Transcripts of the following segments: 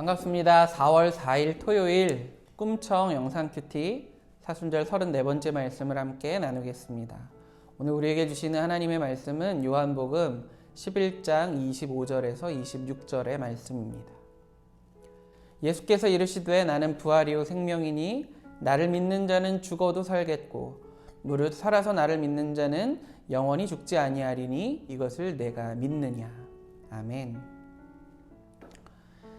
반갑습니다. 4월 4일 토요일 꿈청 영상 큐티 사순절 34번째 말씀을 함께 나누겠습니다. 오늘 우리에게 주시는 하나님의 말씀은 요한복음 11장 25절에서 26절의 말씀입니다. 예수께서 이르시되 나는 부활이요 생명이니 나를 믿는 자는 죽어도 살겠고 무릇 살아서 나를 믿는 자는 영원히 죽지 아니하리니 이것을 내가 믿느냐. 아멘.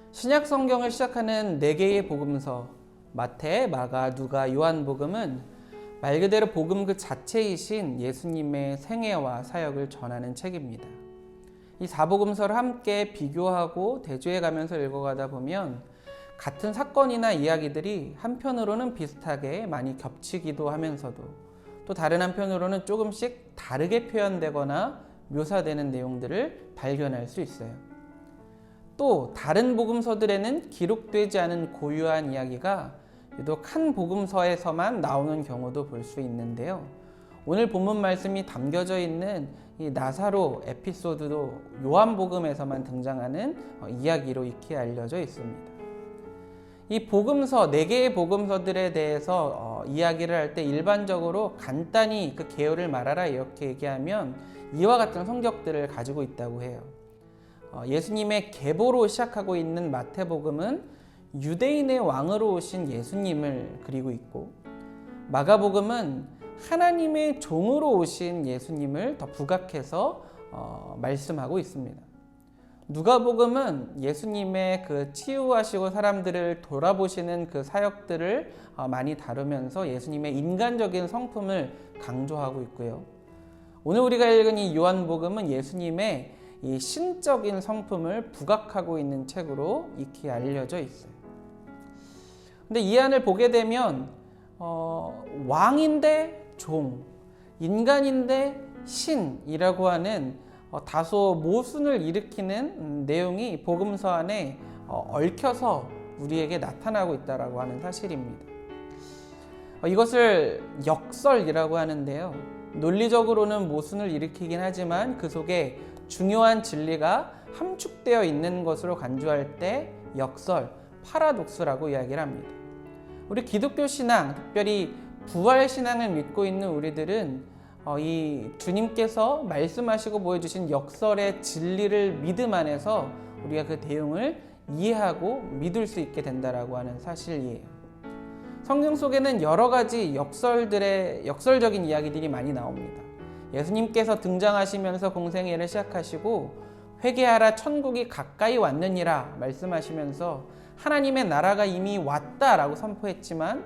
신약 성경을 시작하는 4개의 복음서 마태, 마가, 누가, 요한복음은 말 그대로 복음 그 자체이신 예수님의 생애와 사역을 전하는 책입니다. 이 4복음서를 함께 비교하고 대조해 가면서 읽어가다 보면 같은 사건이나 이야기들이 한편으로는 비슷하게 많이 겹치기도 하면서도 또 다른 한편으로는 조금씩 다르게 표현되거나 묘사되는 내용들을 발견할 수 있어요. 또 다른 복음서들에는 기록되지 않은 고유한 이야기가 유독 한 복음서에서만 나오는 경우도 볼 수 있는데요. 오늘 본문 말씀이 담겨져 있는 이 나사로 에피소드도 요한복음에서만 등장하는 이야기로 익히 알려져 있습니다. 이 복음서, 4개의 복음서들에 대해서 이야기를 할 때 일반적으로 간단히 그 개요를 말하라 이렇게 얘기하면 이와 같은 성격들을 가지고 있다고 해요. 예수님의 계보로 시작하고 있는 마태복음은 유대인의 왕으로 오신 예수님을 그리고 있고, 마가복음은 하나님의 종으로 오신 예수님을 더 부각해서 말씀하고 있습니다. 누가복음은 예수님의 그 치유하시고 사람들을 돌아보시는 그 사역들을 많이 다루면서 예수님의 인간적인 성품을 강조하고 있고요. 오늘 우리가 읽은 이 요한복음은 예수님의 이 신적인 성품을 부각하고 있는 책으로 익히 알려져 있어요. 근데 이 안을 보게 되면 왕인데 종, 인간인데 신이라고 하는 다소 모순을 일으키는 내용이 복음서 안에 얽혀서 우리에게 나타나고 있다고 하는 사실입니다. 이것을 역설이라고 하는데요. 논리적으로는 모순을 일으키긴 하지만 그 속에 중요한 진리가 함축되어 있는 것으로 간주할 때 역설, 파라독스라고 이야기를 합니다. 우리 기독교 신앙, 특별히 부활 신앙을 믿고 있는 우리들은 이 주님께서 말씀하시고 보여주신 역설의 진리를 믿음 안에서 우리가 그 내용을 이해하고 믿을 수 있게 된다라고 하는 사실이에요. 성경 속에는 여러 가지 역설적인 이야기들이 많이 나옵니다. 예수님께서 등장하시면서 공생애를 시작하시고 회개하라 천국이 가까이 왔느니라 말씀하시면서 하나님의 나라가 이미 왔다라고 선포했지만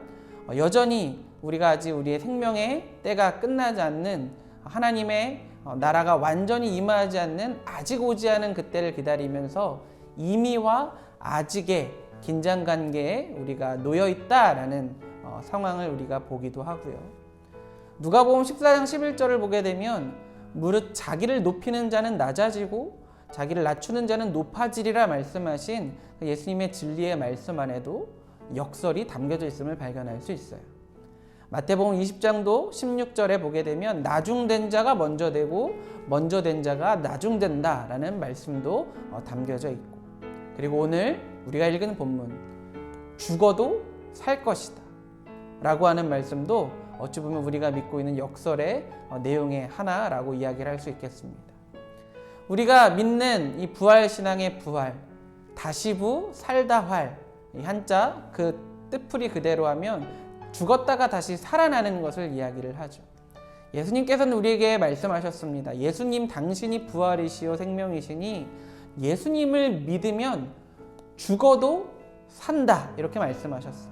여전히 우리가 아직 우리의 생명의 때가 끝나지 않는 하나님의 나라가 완전히 임하지 않는 아직 오지 않은 그때를 기다리면서 이미와 아직의 긴장관계에 우리가 놓여있다라는 상황을 우리가 보기도 하고요. 누가복음 14장 11절을 보게 되면 무릇 자기를 높이는 자는 낮아지고 자기를 낮추는 자는 높아지리라 말씀하신 예수님의 진리의 말씀 안에도 역설이 담겨져 있음을 발견할 수 있어요. 마태복음 20장도 16절에 보게 되면 나중된 자가 먼저 되고 먼저 된 자가 나중된다라는 말씀도 담겨져 있고, 그리고 오늘 우리가 읽은 본문 죽어도 살 것이다 라고 하는 말씀도 어찌 보면 우리가 믿고 있는 역설의 내용의 하나라고 이야기를 할 수 있겠습니다. 우리가 믿는 이 부활신앙의 부활, 다시부 살다 활, 이 한자 그 뜻풀이 그대로 하면 죽었다가 다시 살아나는 것을 이야기를 하죠. 예수님께서는 우리에게 말씀하셨습니다. 예수님 당신이 부활이시요 생명이시니 예수님을 믿으면 죽어도 산다 이렇게 말씀하셨어요.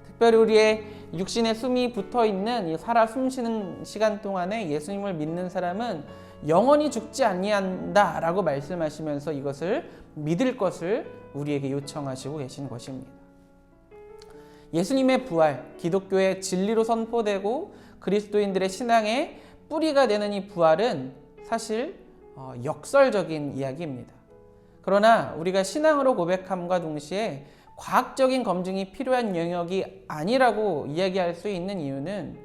특별히 우리의 육신에 숨이 붙어있는 이 살아 숨쉬는 시간 동안에 예수님을 믿는 사람은 영원히 죽지 아니한다 라고 말씀하시면서 이것을 믿을 것을 우리에게 요청하시고 계신 것입니다. 예수님의 부활, 기독교의 진리로 선포되고 그리스도인들의 신앙의 뿌리가 되는 이 부활은 사실 역설적인 이야기입니다. 그러나 우리가 신앙으로 고백함과 동시에 과학적인 검증이 필요한 영역이 아니라고 이야기할 수 있는 이유는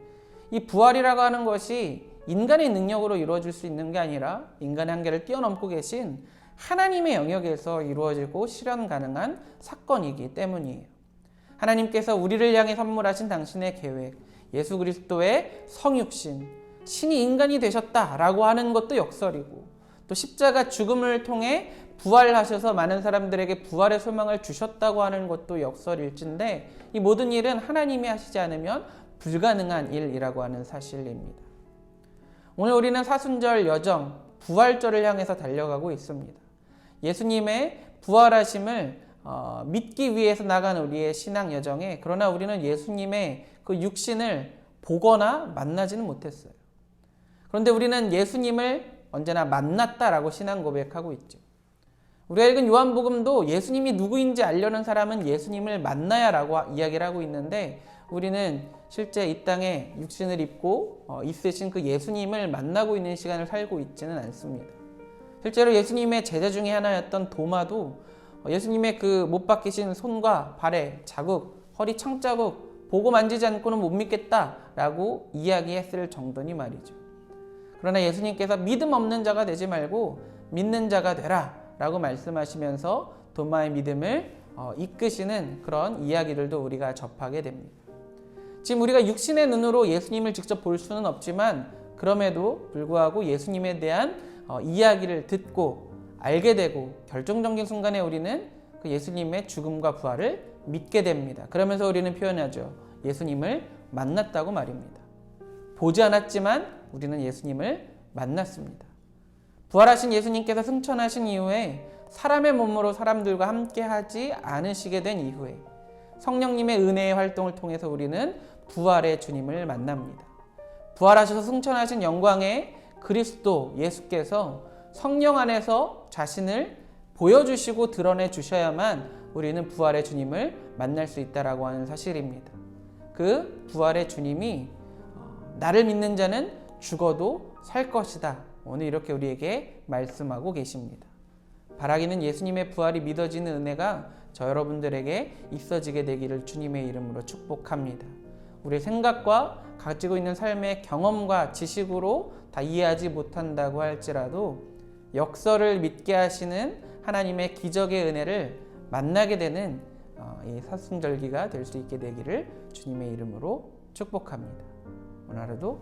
이 부활이라고 하는 것이 인간의 능력으로 이루어질 수 있는 게 아니라 인간의 한계를 뛰어넘고 계신 하나님의 영역에서 이루어지고 실현 가능한 사건이기 때문이에요. 하나님께서 우리를 향해 선물하신 당신의 계획, 예수 그리스도의 성육신, 신이 인간이 되셨다라고 하는 것도 역설이고, 또 십자가 죽음을 통해 부활하셔서 많은 사람들에게 부활의 소망을 주셨다고 하는 것도 역설일진데, 이 모든 일은 하나님이 하시지 않으면 불가능한 일이라고 하는 사실입니다. 오늘 우리는 사순절 여정, 부활절을 향해서 달려가고 있습니다. 예수님의 부활하심을 믿기 위해서 나간 우리의 신앙 여정에, 그러나 우리는 예수님의 그 육신을 보거나 만나지는 못했어요. 그런데 우리는 예수님을 언제나 만났다라고 신앙 고백하고 있죠. 우리가 읽은 요한복음도 예수님이 누구인지 알려는 사람은 예수님을 만나야라고 이야기를 하고 있는데, 우리는 실제 이 땅에 육신을 입고 있으신 그 예수님을 만나고 있는 시간을 살고 있지는 않습니다. 실제로 예수님의 제자 중에 하나였던 도마도 예수님의 그 못 박히신 손과 발에 자국, 허리 창자국 보고 만지지 않고는 못 믿겠다라고 이야기했을 정도니 말이죠. 그러나 예수님께서 믿음 없는 자가 되지 말고 믿는 자가 되라 라고 말씀하시면서 도마의 믿음을 이끄시는 그런 이야기들도 우리가 접하게 됩니다. 지금 우리가 육신의 눈으로 예수님을 직접 볼 수는 없지만, 그럼에도 불구하고 예수님에 대한 이야기를 듣고 알게 되고 결정적인 순간에 우리는 그 예수님의 죽음과 부활을 믿게 됩니다. 그러면서 우리는 표현하죠. 예수님을 만났다고 말입니다. 보지 않았지만 우리는 예수님을 만났습니다. 부활하신 예수님께서 승천하신 이후에 사람의 몸으로 사람들과 함께 하지 않으시게 된 이후에 성령님의 은혜의 활동을 통해서 우리는 부활의 주님을 만납니다. 부활하셔서 승천하신 영광의 그리스도 예수께서 성령 안에서 자신을 보여주시고 드러내 주셔야만 우리는 부활의 주님을 만날 수 있다라고 하는 사실입니다. 그 부활의 주님이 나를 믿는 자는 죽어도 살 것이다. 오늘 이렇게 우리에게 말씀하고 계십니다. 바라기는 예수님의 부활이 믿어지는 은혜가 저 여러분들에게 있어지게 되기를 주님의 이름으로 축복합니다. 우리의 생각과 가지고 있는 삶의 경험과 지식으로 다 이해하지 못한다고 할지라도 역설을 믿게 하시는 하나님의 기적의 은혜를 만나게 되는 이 사순절기가 될 수 있게 되기를 주님의 이름으로 축복합니다. 오늘 하루도